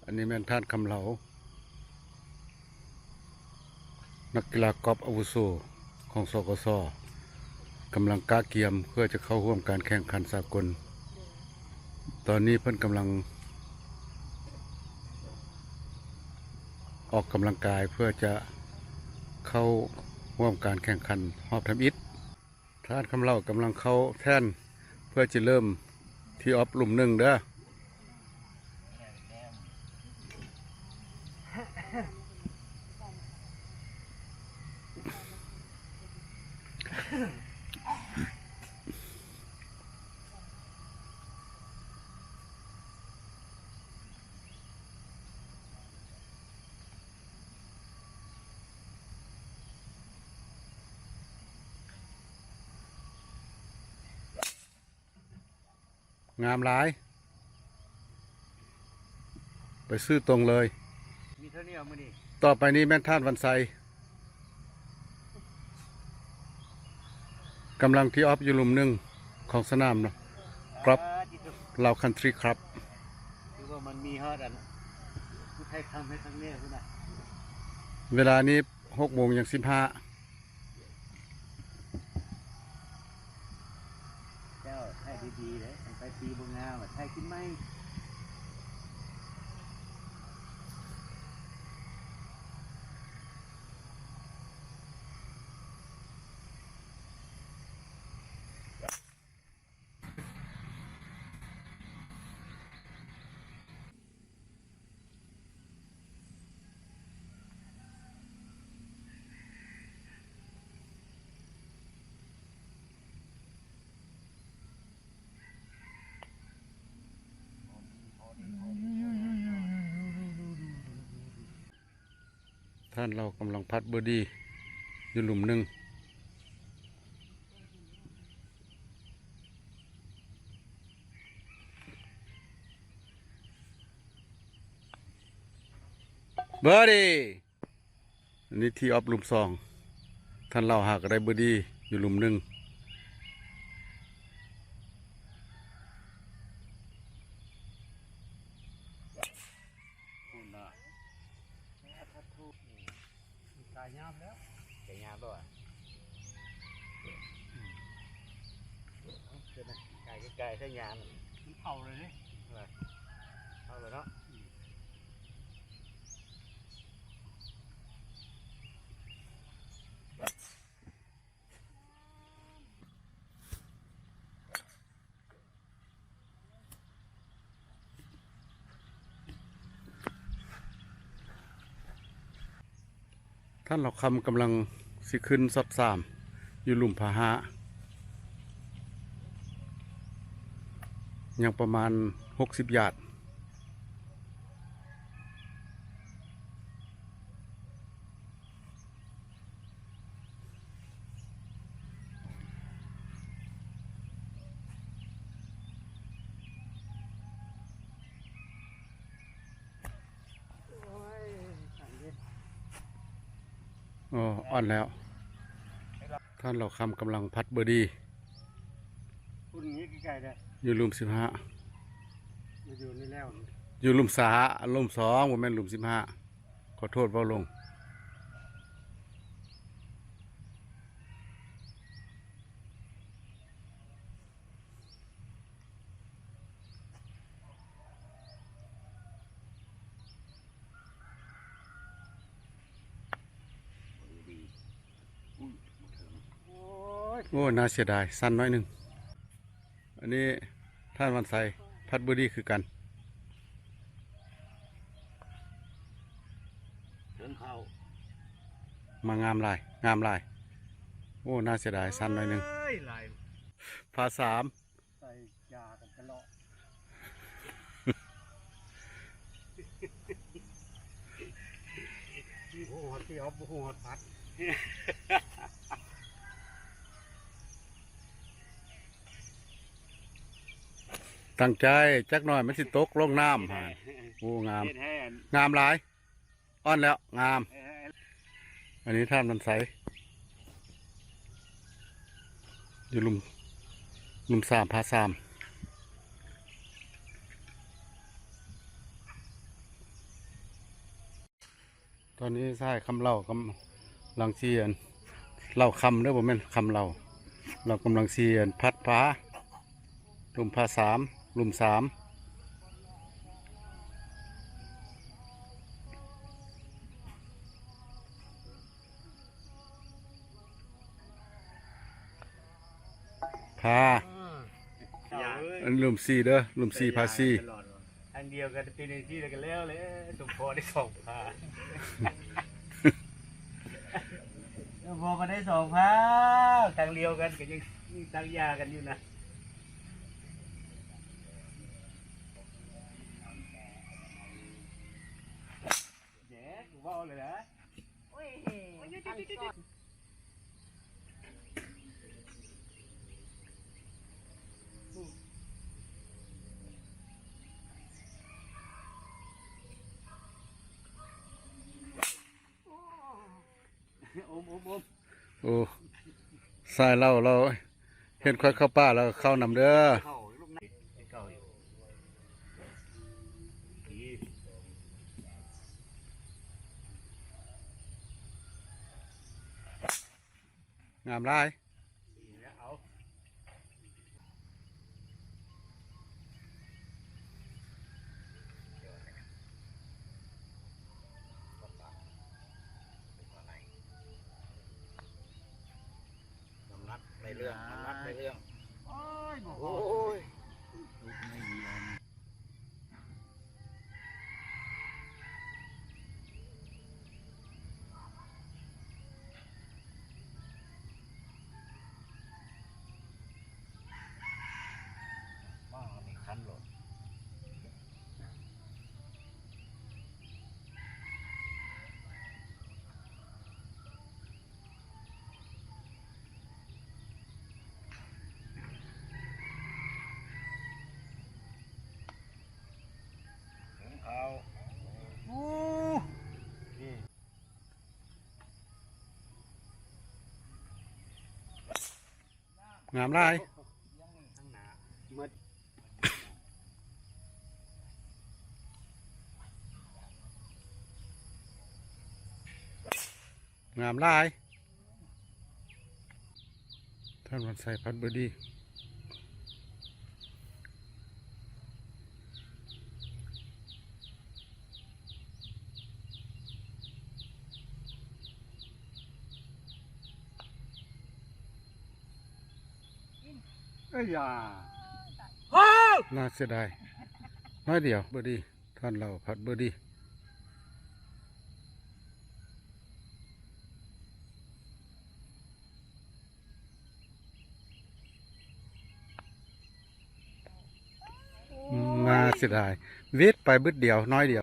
อันนี้แม่นท่านคำเหลานักกีฬากอล์ฟอาวุโสของสกสกำลังกะเกียมเพื่อจะเข้าร่วมการแข่งขันสากลตอนนี้เพิ่นกำลังออกกำลังกายเพื่อจะเข้าร่วมการแข่งขันหอบทำอิฐท่านคำเหลากำลังเข้าแท่นเพื่อจะเริ่มที่ออฟหลุมหนึ่งเด้องามหลายไปซื้อตรงเลยมีเท่านี้เอามาดิต่อไปนี้แม่นท่านวันไซกำลังที่ออฟอยู่หลุมหนึ่งของสนามเนาะครับเราคันทรีครับคือว่ามันมีฮอดอันผู้ไทยทำให้ทั้งเนี้ยคุณน่ะเวลานี้6 โมงยัง15เจ้าไทยดีๆเลยไปตีบงงามไทยกินไหมท่านเรากำลังพัดเบอร์ดี้อยู่หลุมหนึ่งเบอร์ดี้อันนี้ที่ออฟหลุม2ท่านเราหากได้เบอร์ดี้อยู่หลุมหนึ่งคุณน่ะทัดทูกายยามแล้วกายยามด้วยเกิดนะกายใกล้ๆใช้ยามมันเผาเลยนี่เผาเลยเนาะท่านเราคำกำลังสิขึ้นซับ3อยู่หลุมพาหะยังประมาณ60 หยาดอ๋ออ่อนแล้ว ท่านเราคำกำลังพัดเบอร์ดี้คุณนี้ใกล้ๆเลย อยู่หลุม15มาอยู่นี่แล้ว อยู่หลุมหลุม2ผมแม่นหลุม15ขอโทษเว้าลงโอ้น่าเสียดายสั้นน้อยหนึ่งอันนี้ท่านวันไซพัดเบอร์ดี้คือกันเดินเข้าม างามลายงามลายโอ้น่าเสียดายสั้นน้อยหนึ่งลายพา3ใส่ยากันตลอดโอ้โหที่เอาโอ้โหพัดตั้งใจจักหน่อยมันสิตกลงน้ำฮะโอ้งามงามหลายอ่อนแล้วงามอันนี้ท่านวันไซอยู่หลุม3พา3 อนนี้ใช่คำเล่ากำลังเชียนเล่าคำเด้อบ่แม่นคำเล่าเรากำลังเชียนพัดฟ้าลุมพาสามลุมสามพาอันลุมสี่เด้อลุมสี่พาสี่ อันเดียวกันปีนึงที่แล้วกันแล้วเลยสมพอได้สองพาพอมาได้สองพาทางเดียวกันก็ยังตั้งยากันอยู่นะเจ๊กูว่าเลยนะโอ้ยอม โอ้สายเราเห็นค่อยเข้าป้าแล้วเข้านำเด้อ เข้าลูกไหนเก่าอยู่ดี งามหลาย แล้วเอา น้ำหนักในเรื่องน้ำหนักในเรื่อง โอ้ยบอก โอ้ย ไม่ดีอ่ะบ้าไม่คันหรอกเอา โอ้นี่ งามหลาย ข้างหน้าหมด งามหลายท่านวันใส่พัดเบอร์ดีเอ้ยอ่ะ น่าเสียดายน้อยเดียวเบอร์ดีท่านเราพัดเบอร์ดีน่าเสียดายเวทไปบึดเดียวน้อยเดียว